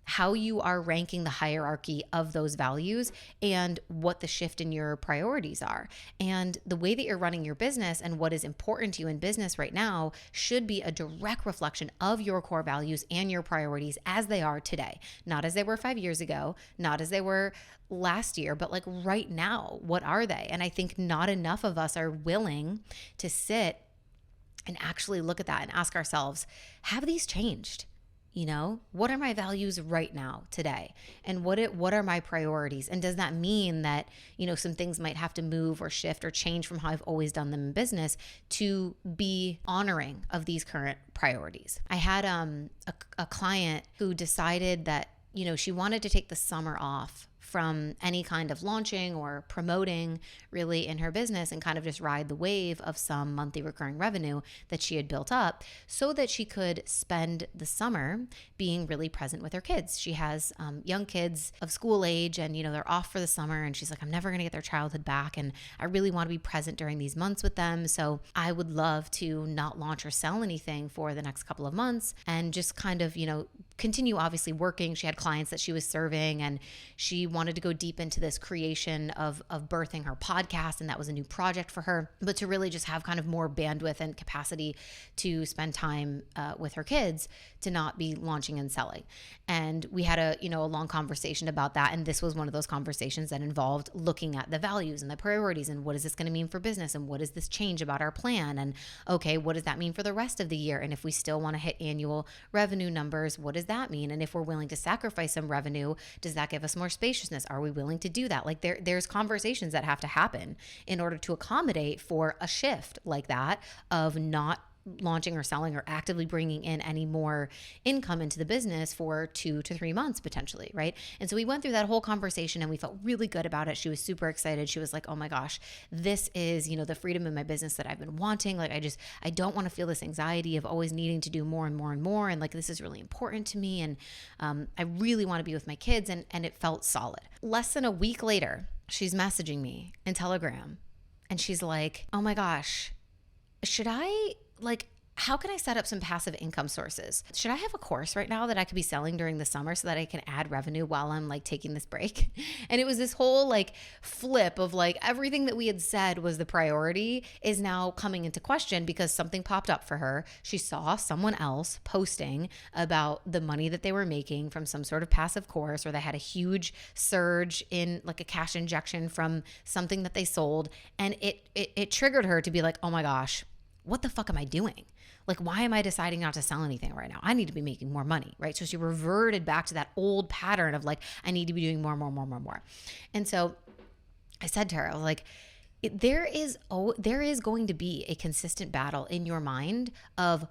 S1: how you are ranking the hierarchy of those values and what the shift in your priorities are. And the way that you're running your business and what is important to you in business right now should be a direct reflection of your core values and your priorities as they are today, not as they were 5 years ago, not as they were last year, but like right now, what are they? And I think not enough of us are willing to sit and actually look at that and ask ourselves, have these changed? What are my values right now, today? And what are my priorities? And does that mean that, some things might have to move or shift or change from how I've always done them in business to be honoring of these current priorities? I had a client who decided that, she wanted to take the summer off from any kind of launching or promoting really in her business and kind of just ride the wave of some monthly recurring revenue that she had built up so that she could spend the summer being really present with her kids. She has young kids of school age and, they're off for the summer, and she's like, I'm never going to get their childhood back. And I really want to be present during these months with them. So I would love to not launch or sell anything for the next couple of months and just kind of, continue obviously working. She had clients that she was serving, and she wanted to go deep into this creation of birthing her podcast. And that was a new project for her, but to really just have kind of more bandwidth and capacity to spend time with her kids, to not be launching and selling. And we had a long conversation about that. And this was one of those conversations that involved looking at the values and the priorities and what is this going to mean for business? And what does this change about our plan? And okay, what does that mean for the rest of the year? And if we still want to hit annual revenue numbers, what does that mean? And if we're willing to sacrifice some revenue, does that give us more spaciousness? Are we willing to do that? Like there's conversations that have to happen in order to accommodate for a shift like that of not launching or selling or actively bringing in any more income into the business for 2 to 3 months potentially, right? And so we went through that whole conversation and we felt really good about it. She was super excited. She was like, oh my gosh, this is, the freedom in my business that I've been wanting. Like, I don't want to feel this anxiety of always needing to do more and more and more. And like, this is really important to me. And I really want to be with my kids. And it felt solid. Less than a week later, she's messaging me in Telegram and she's like, oh my gosh, how can I set up some passive income sources? Should I have a course right now that I could be selling during the summer so that I can add revenue while I'm like taking this break? And it was this whole like flip of like everything that we had said was the priority is now coming into question because something popped up for her. She saw someone else posting about the money that they were making from some sort of passive course, or they had a huge surge in like a cash injection from something that they sold. And it triggered her to be like, oh my gosh, what the fuck am I doing? Like, why am I deciding not to sell anything right now? I need to be making more money, right? So she reverted back to that old pattern of like, I need to be doing more. And so I said to her, I was like, there is going to be a consistent battle in your mind of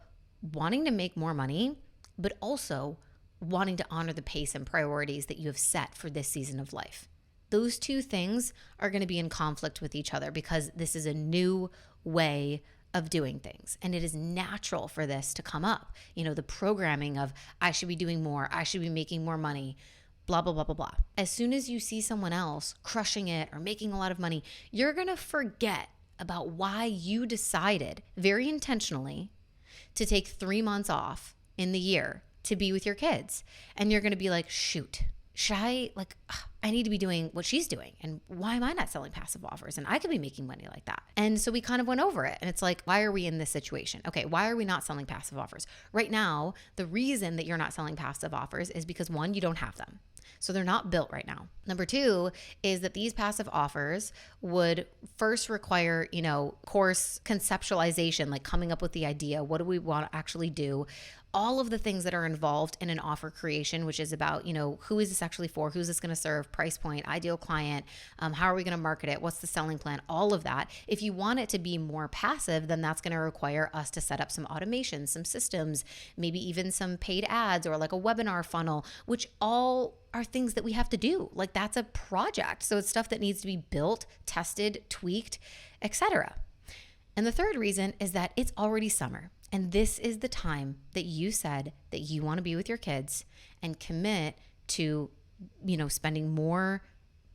S1: wanting to make more money, but also wanting to honor the pace and priorities that you have set for this season of life. Those two things are going to be in conflict with each other because this is a new way of doing things. And it is natural for this to come up. The programming of I should be doing more, I should be making more money, blah, blah, blah, blah, blah. As soon as you see someone else crushing it or making a lot of money, you're going to forget about why you decided very intentionally to take 3 months off in the year to be with your kids. And you're going to be like, shoot, I need to be doing what she's doing. And why am I not selling passive offers? And I could be making money like that. And so we kind of went over it. And it's like, why are we in this situation? Okay, why are we not selling passive offers? Right now, the reason that you're not selling passive offers is because 1, you don't have them. So they're not built right now. Number 2 is that these passive offers would first require, course conceptualization, like coming up with the idea. What do we want to actually do? All of the things that are involved in an offer creation, which is about, who is this actually for? Who's this going to serve? Price point, ideal client, how are we going to market it? What's the selling plan? All of that. If you want it to be more passive, then that's going to require us to set up some automation, some systems, maybe even some paid ads or like a webinar funnel, which all are things that we have to do. Like that's a project. So it's stuff that needs to be built, tested, tweaked, etc. And the third reason is that it's already summer. And this is the time that you said that you want to be with your kids and commit to, spending more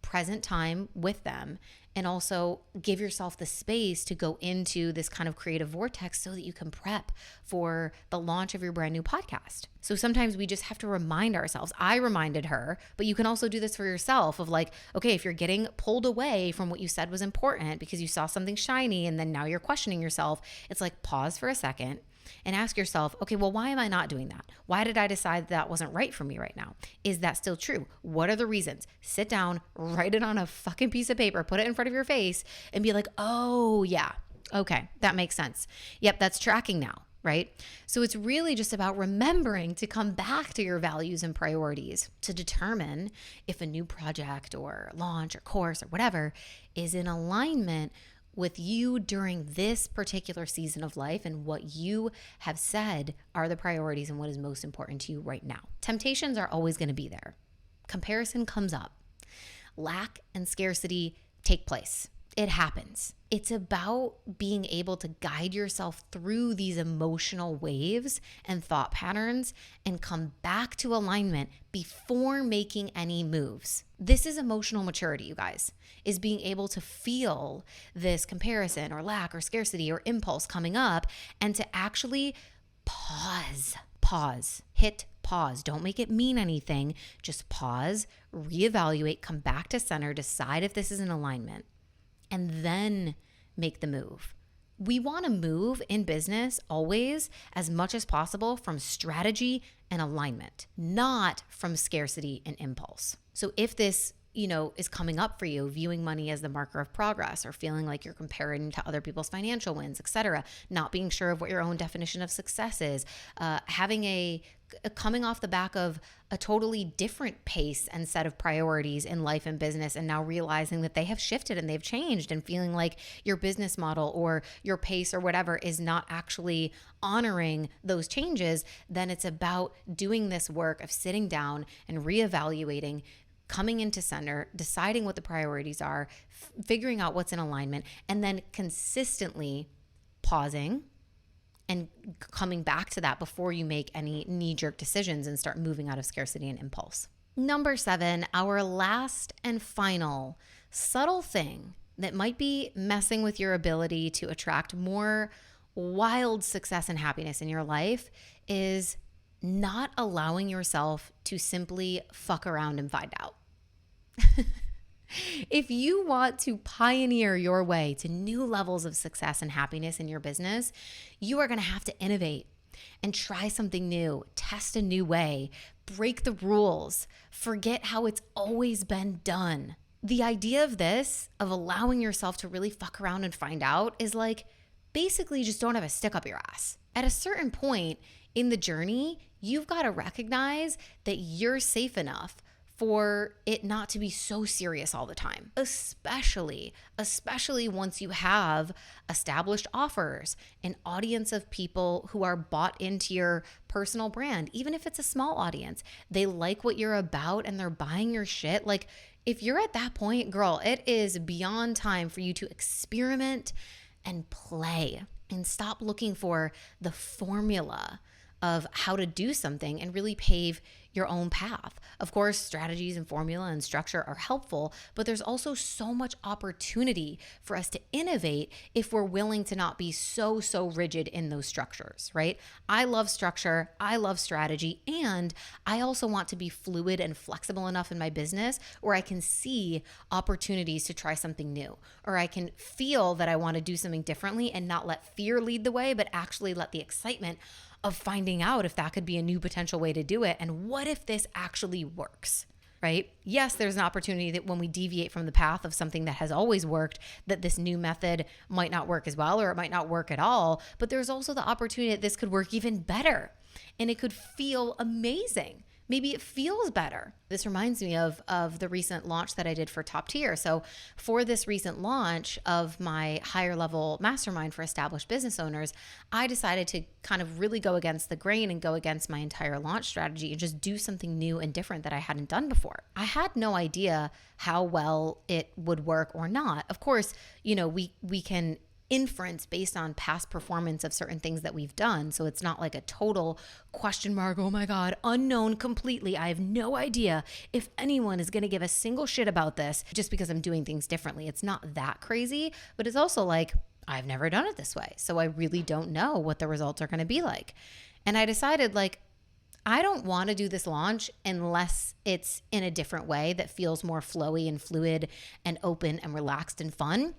S1: present time with them, and also give yourself the space to go into this kind of creative vortex so that you can prep for the launch of your brand new podcast. So sometimes we just have to remind ourselves. I reminded her, but you can also do this for yourself of like, okay, if you're getting pulled away from what you said was important because you saw something shiny and then now you're questioning yourself, it's like pause for a second and ask yourself, okay, well, why am I not doing that? Why did I decide that wasn't right for me right now? Is that still true? What are the reasons? Sit down, write it on a fucking piece of paper, put it in front of your face and be like, oh yeah, okay, that makes sense. Yep, that's tracking now, right? So it's really just about remembering to come back to your values and priorities to determine if a new project or launch or course or whatever is in alignment with you during this particular season of life and what you have said are the priorities and what is most important to you right now. Temptations are always going to be there. Comparison comes up. Lack and scarcity take place. It happens. It's about being able to guide yourself through these emotional waves and thought patterns and come back to alignment before making any moves. This is emotional maturity, you guys, is being able to feel this comparison or lack or scarcity or impulse coming up and to actually pause, hit pause. Don't make it mean anything. Just pause, reevaluate, come back to center, decide if this is in alignment, and then make the move. We want to move in business always as much as possible from strategy and alignment, not from scarcity and impulse. So if this is coming up for you, viewing money as the marker of progress, or feeling like you're comparing to other people's financial wins, etc., not being sure of what your own definition of success is, having coming off the back of a totally different pace and set of priorities in life and business, and now realizing that they have shifted and they've changed, and feeling like your business model or your pace or whatever is not actually honoring those changes, then it's about doing this work of sitting down and reevaluating, coming into center, deciding what the priorities are, figuring out what's in alignment, and then consistently pausing and coming back to that before you make any knee-jerk decisions and start moving out of scarcity and impulse. Number 7, our last and final subtle thing that might be messing with your ability to attract more wild success and happiness in your life is not allowing yourself to simply fuck around and find out. If you want to pioneer your way to new levels of success and happiness in your business, you are going to have to innovate and try something new, test a new way, break the rules, forget how it's always been done. The idea of this, of allowing yourself to really fuck around and find out, is like basically just don't have a stick up your ass. At a certain point in the journey, you've got to recognize that you're safe enough for it not to be so serious all the time, especially once you have established offers, an audience of people who are bought into your personal brand. Even if it's a small audience, they like what you're about and they're buying your shit. Like, if you're at that point, girl, it is beyond time for you to experiment and play and stop looking for the formula of how to do something and really pave your own path. Of course, strategies and formula and structure are helpful, but there's also so much opportunity for us to innovate if we're willing to not be so rigid in those structures, right? I love structure, I love strategy, and I also want to be fluid and flexible enough in my business where I can see opportunities to try something new, or I can feel that I want to do something differently and not let fear lead the way, but actually let the excitement of finding out if that could be a new potential way to do it. And what if this actually works, right? Yes, there's an opportunity that when we deviate from the path of something that has always worked, that this new method might not work as well, or it might not work at all. But there's also the opportunity that this could work even better and it could feel amazing. Maybe it feels better. This reminds me of the recent launch that I did for Top Tier. So for this recent launch of my higher level mastermind for established business owners, I decided to kind of really go against the grain and go against my entire launch strategy and just do something new and different that I hadn't done before. I had no idea how well it would work or not. Of course, we can inference based on past performance of certain things that we've done. So it's not like a total question mark, oh my God, unknown completely. I have no idea if anyone is going to give a single shit about this just because I'm doing things differently. It's not that crazy, but it's also like, I've never done it this way. So I really don't know what the results are going to be like. And I decided I don't want to do this launch unless it's in a different way that feels more flowy and fluid and open and relaxed and fun.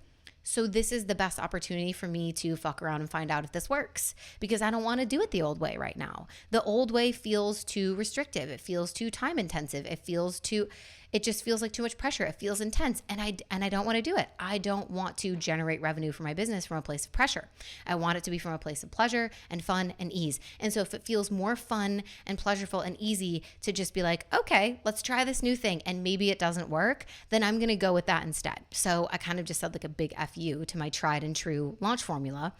S1: So this is the best opportunity for me to fuck around and find out if this works, because I don't want to do it the old way right now. The old way feels too restrictive. It feels too time intensive. It just feels like too much pressure. It feels intense. And I don't want to do it. I don't want to generate revenue for my business from a place of pressure. I want it to be from a place of pleasure and fun and ease. And so if it feels more fun and pleasurable and easy to just be like, okay, let's try this new thing, and maybe it doesn't work, then I'm going to go with that instead. So I kind of just said like a big F you to my tried and true launch formula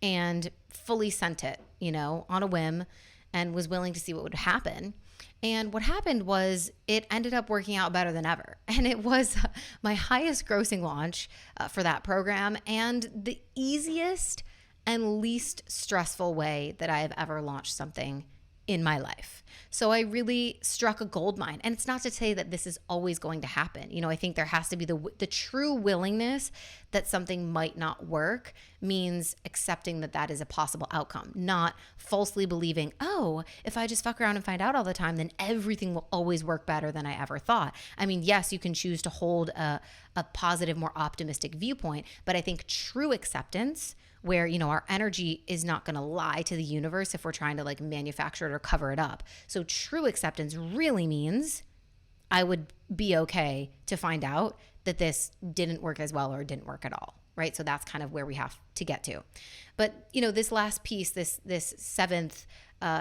S1: and fully sent it, on a whim, and was willing to see what would happen. And what happened was it ended up working out better than ever. And it was my highest grossing launch for that program, and the easiest and least stressful way that I have ever launched something in my life. So I really struck a gold mine. And it's not to say that this is always going to happen. I think there has to be the true willingness that something might not work means accepting that that is a possible outcome, not falsely believing, oh, if I just fuck around and find out all the time, then everything will always work better than I ever thought. I mean, yes, you can choose to hold a positive, more optimistic viewpoint, but I think true acceptance, where, our energy is not going to lie to the universe if we're trying to manufacture it or cover it up. So true acceptance really means I would be okay to find out that this didn't work as well or didn't work at all, right? So that's kind of where we have to get to. But, this last piece, this seventh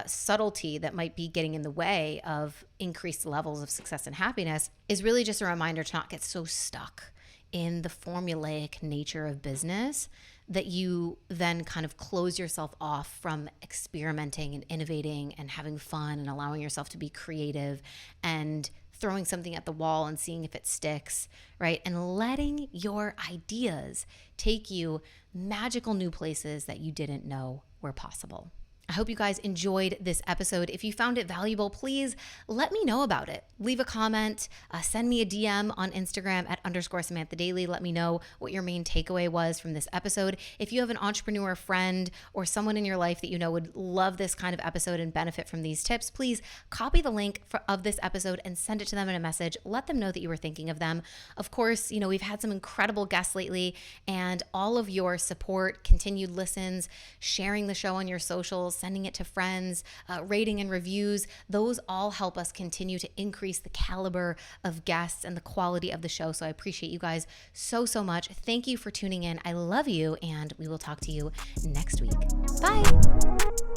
S1: subtlety that might be getting in the way of increased levels of success and happiness is really just a reminder to not get so stuck in the formulaic nature of business that you then kind of close yourself off from experimenting and innovating and having fun and allowing yourself to be creative and throwing something at the wall and seeing if it sticks, right? And letting your ideas take you magical new places that you didn't know were possible. I hope you guys enjoyed this episode. If you found it valuable, please let me know about it. Leave a comment, send me a DM on Instagram at _Samantha Daily. Let me know what your main takeaway was from this episode. If you have an entrepreneur friend or someone in your life that you know would love this kind of episode and benefit from these tips, please copy the link of this episode and send it to them in a message. Let them know that you were thinking of them. Of course, we've had some incredible guests lately, and all of your support, continued listens, sharing the show on your socials, sending it to friends, rating and reviews, those all help us continue to increase the caliber of guests and the quality of the show. So I appreciate you guys so much. Thank you for tuning in. I love you, and we will talk to you next week. Bye.